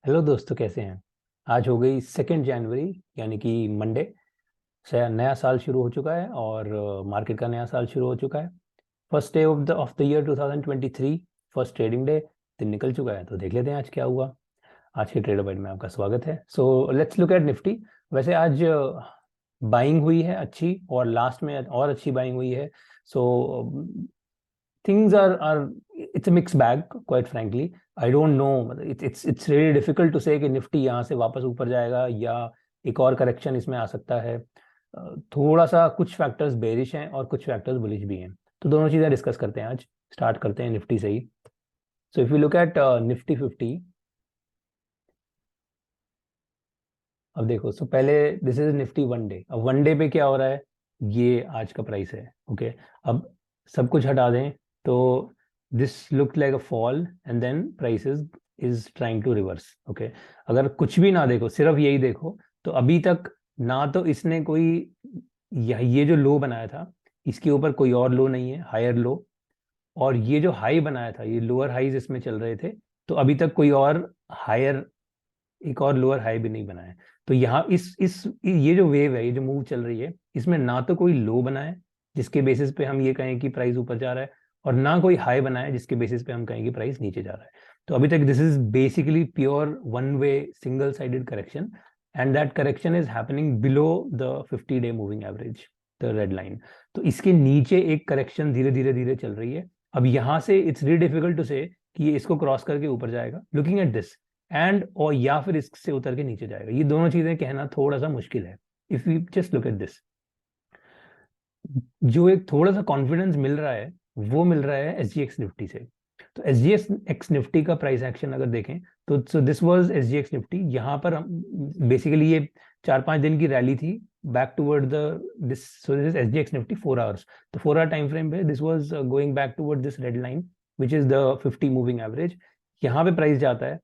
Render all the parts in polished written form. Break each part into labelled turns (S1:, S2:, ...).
S1: Hello दोस्तों, कैसे हैं। आज हो गई 2 जनवरी, यानी कि मंडे से नया साल शुरू हो चुका है और मार्केट का नया साल शुरू हो चुका है। First day of the year 2023, first trading day. दिन निकल चुका है, तो देख लेते हैं आज क्या हुआ। आज के ट्रेडर बाइट में आपका स्वागत है। So let's look at Nifty. वैसे आज बाइंग हुई है अच्छी, और लास्ट में और अच्छी बाइंग हुई है। सो things are it's a mixed bag, quite frankly. I don't know, it's really difficult to say कि निफ्टी यहाँ से वापस ऊपर जाएगा या एक और करेक्शन इसमें आ सकता है। थोड़ा सा कुछ फैक्टर्स बेरिश हैं और कुछ फैक्टर्स बुलिश भी हैं, तो दोनों चीजें डिस्कस करते हैं आज। स्टार्ट करते हैं निफ्टी से ही। So if you look at Nifty 50, अब देखो। सो पहले this is Nifty one day. अब वन डे पे क्या हो रहा है, ये आज का प्राइस है। ओके, अब सब कुछ हटा दें तो this look like a fall and then price is trying to reverse. Okay, अगर कुछ भी ना देखो, सिर्फ यही देखो, तो अभी तक ना तो इसने कोई ये जो लो बनाया था, इसके ऊपर कोई और लो नहीं है, हायर लो। और ये जो हाई बनाया था, ये लोअर हाईज इसमें चल रहे थे, तो अभी तक कोई और हायर, एक और लोअर हाई भी नहीं बना है। तो यहाँ इस ये जो वेव है, ये जो मूव चल रही है, इसमें ना तो कोई लो बना है जिसके बेसिस पे हम ये कहें कि प्राइस ऊपर जा रहा है, और ना कोई हाई बना है जिसके बेसिस पे हम कहें कि प्राइस नीचे जा रहा है। तो अभी तक this is basically pure one way single sided correction, and that correction is happening below the 50 day moving average, the red line. तो इसके नीचे एक करेक्शन धीरे धीरे धीरे चल रही है। अब यहाँ से इट्स रियली डिफिकल्ट टू से कि ये इसको क्रॉस करके ऊपर जाएगा, लुकिंग एट दिस, एंड और या फिर इससे उतर के नीचे जाएगा। ये दोनों चीजें कहना थोड़ा सा मुश्किल है। If you just look at this, जो एक थोड़ा सा कॉन्फिडेंस मिल रहा है, वो मिल रहा है एस जी एक्स निफ्टी से। तो एस जी एक्स निफ्टी का प्राइस एक्शन अगर देखें, तो so this was S G X Nifty. यहाँ पर बेसिकली ये 4-5 दिन की रैली थी back toward the this. So this is S G X Nifty 4 hours. तो 4 आवर टाइम फ्रेम पे this was going back toward this red line, which is the 50 moving average. यहाँ पे प्राइस जाता है,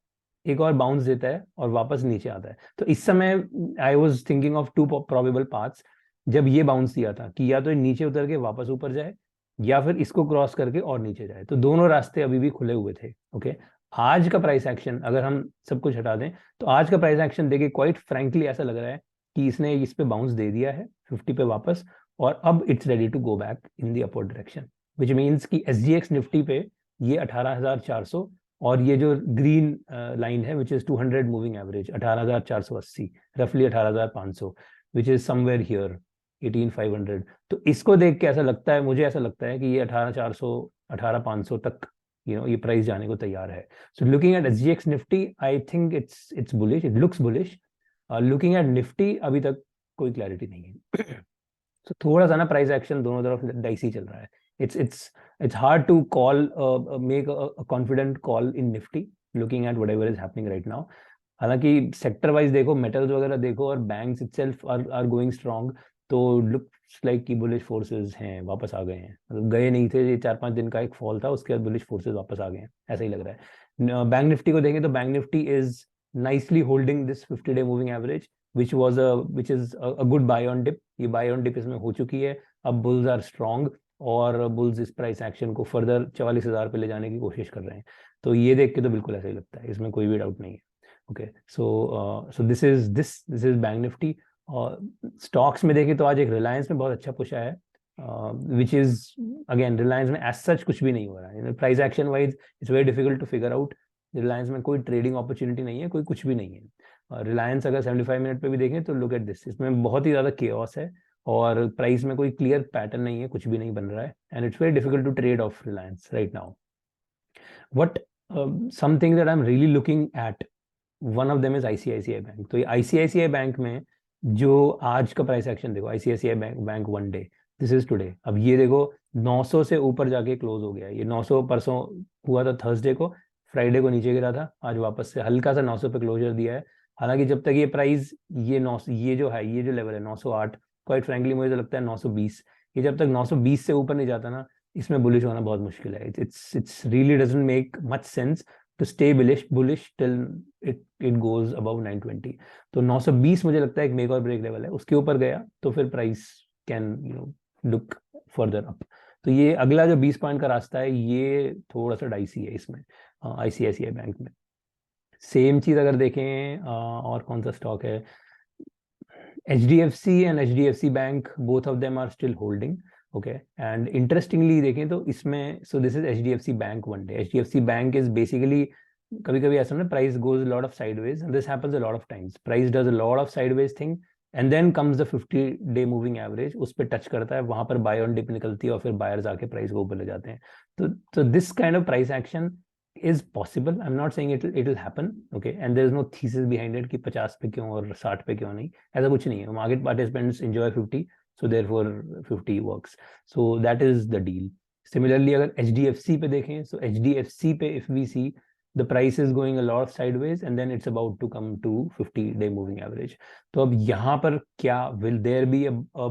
S1: एक और बाउंस देता है और वापस नीचे आता है। तो इस समय I was thinking of two probable paths. जब ये बाउंस दिया था कि या तो ये नीचे उतर के वापस ऊपर जाए, या फिर इसको क्रॉस करके और नीचे जाए, तो दोनों रास्ते अभी भी खुले हुए थे। ओके, आज का प्राइस एक्शन अगर हम सब कुछ हटा दें, तो आज का प्राइस एक्शन देखिए, क्वाइट फ्रैंकली ऐसा लग रहा है कि इसने इस पे बाउंस दे दिया है 50 पे वापस, और अब it's ready to go back in the upward direction, which means कि एस जी एक्स निफ्टी पे ये 18,400, और ये जो ग्रीन लाइन है विच इज 200 मूविंग एवरेज 18,480, रफली 18,500, विच इज समवेयर हियर 18,500। तो इसको देख के ऐसा लगता है, मुझे ऐसा लगता है कि ये 18,400 18,500 तक ये प्राइस जाने को तैयार है। So looking at S G X Nifty, I think it's bullish, it looks bullish. Looking at Nifty, अभी तक कोई क्लैरिटी नहीं है। तो थोड़ा सा ना प्राइस एक्शन दोनों तरफ डाइसी चल रहा है। It's hard to call, make a confident call in Nifty, looking at whatever is happening right now. हालांकि सेक्टर वाइज देखो, मेटल्स वगैरह देखो, और banks itself are going strong. तो लुक्स लाइक की बुलिश फोर्सेस हैं, वापस आ गए हैं। मतलब गए नहीं थे, ये 4-5 दिन का एक फॉल था, उसके बाद बुलिश फोर्सेस वापस आ गए हैं, ऐसा ही लग रहा है। बैंक निफ्टी को देखें तो bank Nifty is nicely holding this 50 day moving average, which is a good buy on dip। ये buy on dip इसमें हो चुकी है। अब बुल्स आर स्ट्रांग, और बुल्स इस प्राइस एक्शन को फर्दर 44,000 पे ले जाने की कोशिश कर रहे हैं। तो ये देख के तो बिल्कुल ऐसा ही लगता है, इसमें कोई भी डाउट नहीं है। Okay, so this is bank Nifty. और स्टॉक्स में देखें तो आज एक रिलायंस में बहुत अच्छा पुश आया है, विच इज अगेन, रिलायंस में एज सच कुछ भी नहीं हो रहा है price action wise. It's very difficult to figure out. Reliance में कोई ट्रेडिंग अपॉर्चुनिटी नहीं है, कोई कुछ भी नहीं है। रिलायंस अगर 75 मिनट पे भी देखें तो लुक एट दिस, इसमें बहुत ही ज़्यादा केओस है, और प्राइस में कोई क्लियर पैटर्न नहीं है, कुछ भी नहीं बन रहा है, and it's very difficult to trade of Reliance right now. What something that I am really looking at, one of them is ICICI bank. तो ये आईसीआईसीआई बैंक में जो आज का प्राइस एक्शन देखो, ICICI bank one day, this is today. अब ये देखो, 900 से ऊपर जाके क्लोज हो गया। ये 900 परसों हुआ था थर्सडे को, फ्राइडे को नीचे गिरा था, आज वापस से हल्का सा 900 पे क्लोजर दिया है। हालांकि जब तक ये प्राइस, ये 9, ये जो है, ये जो लेवल है 908, क्वाइट फ्रैंकली मुझे तो लगता है 920, ये जब तक 920 से ऊपर नहीं जाता ना, इसमें बुलिश होना बहुत मुश्किल है। It's really doesn't make much sense to stay bullish till it goes above 920। तो 920 मुझे लगता है एक मेक और ब्रेक लेवल है, उसके ऊपर गया तो फिर price can look further up. तो ये अगला जो 20 पॉइंट का रास्ता है, ये थोड़ा सा डाइसी है इसमें, आईसीआईसीआई बैंक में। सेम चीज अगर देखें और कौन सा स्टॉक है, HDFC and HDFC bank, both of them are still holding. Okay, and interestingly देखें तो इसमें, so this is HDFC bank one day. HDFC bank is basically, कभी कभी ऐसा ना, price goes lot of sideways, and this happens a lot of times, price does a lot of sideways thing and then comes the 50-day moving average, उस पर touch करता है, वहां पर बाय ऑन डिप निकलती है और फिर बायर्स आके प्राइस को ऊपर ले जाते हैं। तो this kind of price action is possible. I'm not saying it'll happen, okay, and there is no thesis behind it कि 50 पे क्यों और 60 पे क्यों नहीं, ऐसा कुछ नहीं है। Market participants enjoy 50, so therefore 50 works, so that is the deal. Similarly अगर HDFC पे देखें, so HDFC पे if we see the price is going a lot sideways and then it's about to come to 50-day moving average. तो अब यहाँ पर क्या, will there be a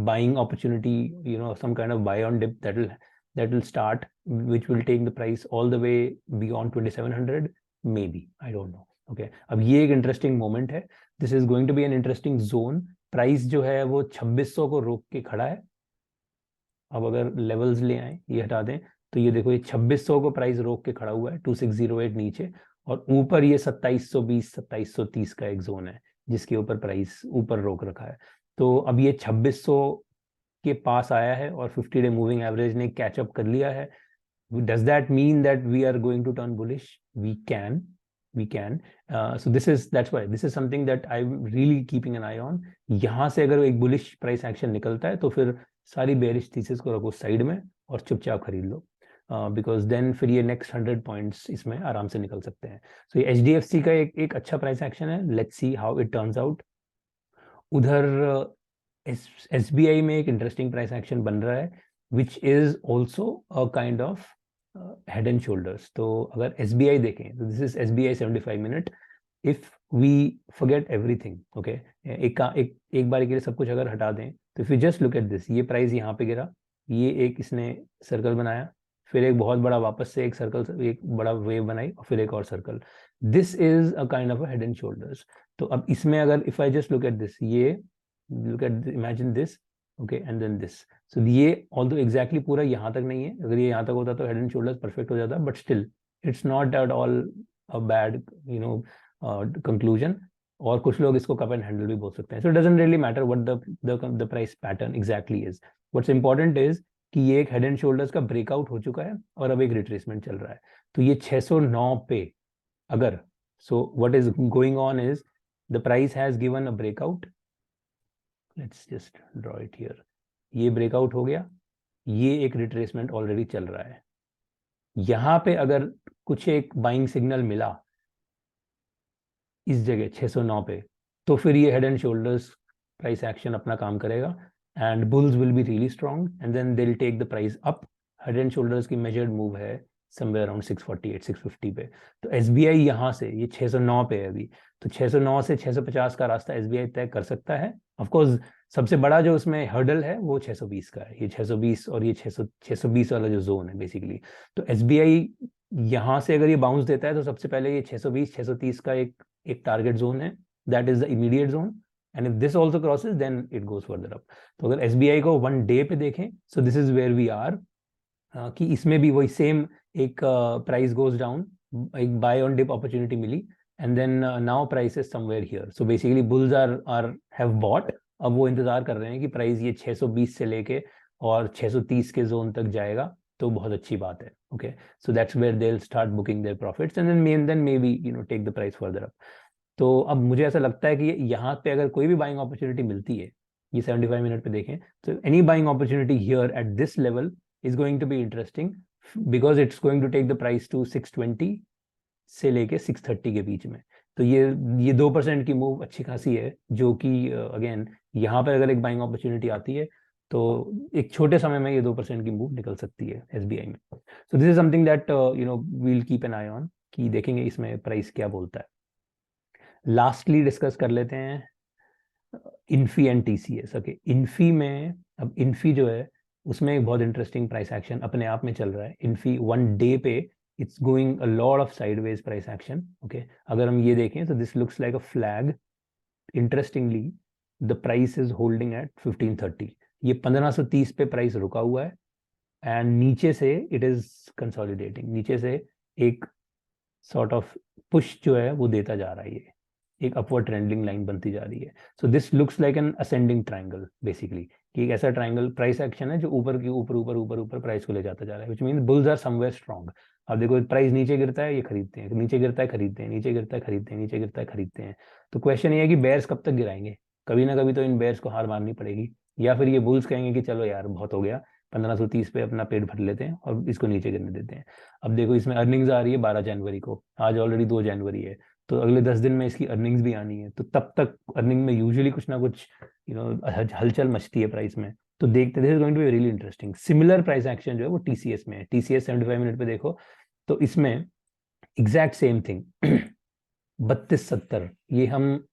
S1: buying opportunity, you know, some kind of buy on dip that will start, which will take the price all the way beyond 2700, maybe, I don't know. Okay, अब ये एक interesting moment है, this is going to be an interesting zone. Price जो है वो 2600 को रोक के खड़ा है। अब अगर लेवल्स ले आए, ये हटा दें, तो ये देखो, ये 2600 को प्राइस रोक के खड़ा हुआ है, 2608 नीचे, और ऊपर ये 2720 2730 का एक जोन है जिसके ऊपर प्राइस ऊपर रोक रखा है। तो अब ये 2600 के पास आया है और 50-day मूविंग एवरेज ने कैचअप कर लिया है। Does that mean that we are going to turn bullish? We can. So that's why this is something that I'm really keeping an eye on. यहाँ से अगर एक bullish price action निकलता है तो फिर सारी bearish thesis को रखो साइड में और चुपचाप खरीद लो, because then फिर ये next 100 points इसमें आराम से निकल सकते हैं। So ये HDFC का एक अच्छा price action है, let's see how it turns out. उधर SBI में एक इंटरेस्टिंग प्राइस एक्शन बन रहा है, which is also a kind of head and shoulders. तो अगर SBI देखें तो this is SBI 75 minute. If we forget everything, okay, एक बार के लिए सब कुछ अगर हटा दें, तो if you just look at this, ये प्राइस यहाँ पे गिरा, ये एक इसने सर्कल बनाया, फिर एक बहुत बड़ा वापस से एक सर्कल, एक बड़ा वेव बनाई, और फिर एक और circle. This is a kind of head and shoulders. तो अब इसमें अगर if I just look at this, ये look at imagine this, okay, and then this, so ये although exactly पूरा यहाँ तक नहीं है, अगर ये यहाँ तक होता तो head and shoulders perfect हो जाता, but still it's not at all a bad, you know, conclusion, और कुछ लोग इसको cup and handle भी बोल सकते हैं। So it doesn't really matter what the price pattern exactly is. What's important is कि ये एक head and shoulders का breakout हो चुका है और अब एक retracement चल रहा है। तो ये 609 पे अगर, so what is going on is the price has given a breakout. Let's just draw it here. ये ब्रेकआउट हो गया, ये एक रिट्रेसमेंट ऑलरेडी चल रहा है। यहां पे अगर कुछ एक बाइंग सिग्नल मिला इस जगह 609 पे, तो फिर ये head and shoulders price action अपना काम करेगा, and bulls will be really strong and then they will take the price up. Head and shoulders की मेजर्ड मूव है समवेयर अराउंड 648 650 पे। तो SBI यहाँ से, ये 609 पे है अभी, तो 609 से 650 का रास्ता SBI तय कर सकता है। ऑफ कोर्स सबसे बड़ा जो उसमें हर्डल है वो 620 का है, ये 620 और ये 620 वाला जो जोन है बेसिकली। तो SBI यहाँ से अगर ये बाउंस देता है तो सबसे पहले ये 620 630 का एक टारगेट जोन है, that is the immediate zone, and if this also crosses then it goes further up. तो अगर SBI को वन डे पे देखें, so this is where we are, कि इसमें भी वही सेम एक प्राइस गोज डाउन, एक बाय ऑन डिप अपॉर्चुनिटी मिली, and then now price is somewhere here. So basically bulls are have bought, अब वो इंतजार कर रहे हैं कि प्राइस ये 620 से लेके और 630 के जोन तक जाएगा, तो बहुत अच्छी बात है। Okay, so that's where they will start booking their profits and then maybe you know take the price further up. तो अब मुझे ऐसा लगता है कि यहाँ पे अगर कोई भी बाइंग अपॉर्चुनिटी मिलती है, ये 75 मिनट पे देखें, तो any buying opportunity here at this level is going to be interesting because it's going to take the price to 620 से लेके 630 के बीच में। तो ये 2% की मूव अच्छी खासी है, जो कि अगेन यहाँ पर अगर एक बाइंग अपॉर्चुनिटी आती है तो एक छोटे समय में ये 2% की मूव निकल सकती है SBI में। So this is something that you know we'll keep an eye on, कि देखेंगे इसमें प्राइस क्या बोलता है। लास्टली डिस्कस कर लेते हैं Infy and TCS। Okay, Infy में, अब इन्फी जो है उसमें एक बहुत इंटरेस्टिंग प्राइस एक्शन अपने आप में चल रहा है। इन्फी वन डे पे it's going a lot of sideways price action. Okay, अगर हम ये देखें तो this looks like a flag. Interestingly the price is holding at 1530, ये 1530 पे प्राइस रुका हुआ है, एंड नीचे से इट इज कंसोलिडेटिंग, नीचे से एक सॉर्ट ऑफ पुश जो है वो देता जा रहा है, ये एक अपवर्ड ट्रेंडिंग लाइन बनती जा रही है. So this looks like an ascending triangle basically, कि एक ऐसा ट्रायंगल प्राइस एक्शन है जो ऊपर की ऊपर ऊपर ऊपर ऊपर प्राइस को ले जाता जा रहा है, which mean bulls are somewhere strong. अब देखो प्राइस नीचे गिरता है ये खरीदते हैं, नीचे गिरता है खरीदते हैं, नीचे गिरता है खरीदते हैं, नीचे गिरता है खरीदते हैं. तो क्वेश्चन ये है कि बेयर्स कब तक गिराएंगे, कभी ना कभी तो इन बेयर्स को हार माननी पड़ेगी, या फिर ये बुल्स कहेंगे कि चलो यार बहुत हो गया, 1530 पे अपना पेट भर लेते हैं और इसको नीचे गिरने देते हैं. अब देखो इसमें अर्निंग्स आ रही है 12 जनवरी को, आज ऑलरेडी 2 जनवरी है, तो अगले 10 दिन में इसकी अर्निंग्स भी आनी है, तो तब तक अर्निंग में यूजुअली कुछ ना कुछ हलचल मचती है प्राइस में. तो देखते, this is going to be really interesting. Similar price action जो है वो टीसीएस में है. टीसीएस 75 मिनट पे देखो तो इसमें एग्जैक्ट सेम थिंग 3270, ये हम,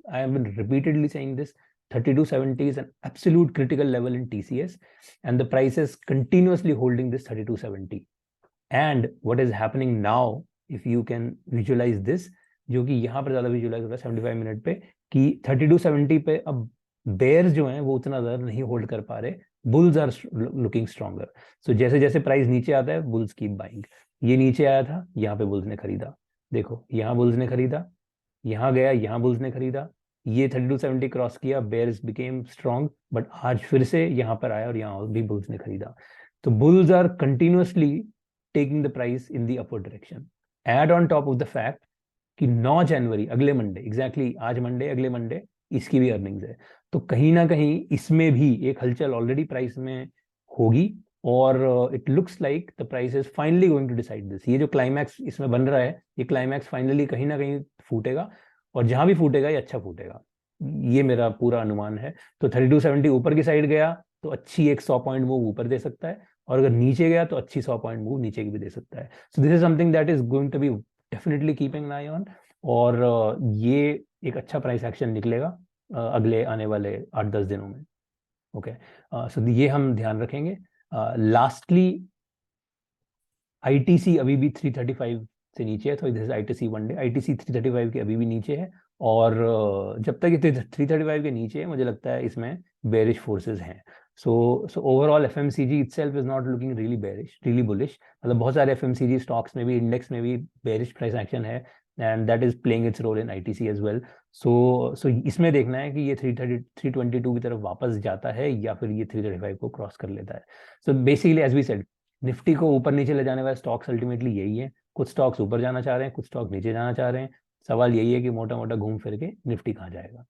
S1: I have been repeatedly saying this, 3270 is an absolute critical level in TCS, and the price is continuously holding this 3270. And what is happening now, if you can visualize this, जो कि यहाँ पर ज्यादा visualise हो रहा है 75 minute पे, कि 3270 पे अब बेयर्स जो हैं वो उतना ज्यादा नहीं होल्ड कर पा रहे, बुल्स आर लुकिंग स्ट्रॉन्गर. सो जैसे जैसे प्राइस नीचे आता है बुल्स कीप बाइंग. ये नीचे आया था, यहाँ पे बुल्स ने खरीदा, देखो यहाँ बुल्स ने खरीदा, यहाँ गया, यहाँ बुल्स ने खरीदा, ये 3270 क्रॉस किया, बेयर्स बिकेम स्ट्रॉन्ग, बट आज फिर से यहाँ पर आया और यहाँ भी बुल्स ने खरीदा. तो bulls are continuously taking the price in the upward direction. Add on top of the fact कि 9 जनवरी अगले मंडे, एग्जैक्टली आज मंडे, अगले मंडे इसकी भी अर्निंग्स है, तो कहीं ना कहीं इसमें भी एक हलचल ऑलरेडी प्राइस में होगी, और it looks like the price is finally going to decide this. ये जो क्लाइमैक्स इसमें बन रहा है, ये क्लाइमैक्स फाइनली कहीं ना कहीं फूटेगा, और जहां भी फूटेगा ये अच्छा फूटेगा, ये मेरा पूरा अनुमान है. तो 3270 ऊपर की साइड गया तो अच्छी एक 100 पॉइंट मूव ऊपर दे सकता है, और अगर नीचे गया तो अच्छी 100 पॉइंट मूव नीचे की भी दे सकता है. So this is something that is going to be definitely keeping an eye on, और ये एक अच्छा प्राइस एक्शन निकलेगा अगले आने वाले 8-10 दिनों में. ओके, सो ये हम ध्यान रखेंगे. लास्टली आईटीसी अभी भी 335 से नीचे है, तो this is ITC one day, ITC 335 के अभी भी नीचे है, और जब तक ये 335 के नीचे है मुझे लगता है इसमें बेरिश फोर्सेस हैं. So overall FMCG itself is not looking really bearish, really bullish. मतलब बहुत सारे एफएमसीजी स्टॉक्स में भी, इंडेक्स में भी बेरिश प्राइस एक्शन है, and that is playing its role in ITC as well. So इसमें देखना है कि ये 322 की तरफ वापस जाता है या फिर ये 335 को क्रॉस कर लेता है. So basically as we said, Nifty को ऊपर नीचे ले जाने वाले स्टॉक्स अल्टीमेटली यही है. कुछ स्टॉक्स ऊपर जाना चाह रहे हैं, कुछ स्टॉक नीचे जाना चाह रहे हैं. सवाल यही है कि मोटा मोटा घूम फिर के निफ्टी कहाँ जाएगा.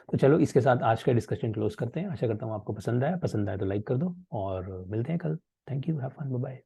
S1: तो चलो इसके साथ आज का डिस्कशन क्लोज करते हैं. आशा करता हूँ आपको पसंद आया. पसंद आया तो लाइक कर दो, और मिलते हैं कल. Thank you, have fun, bye bye.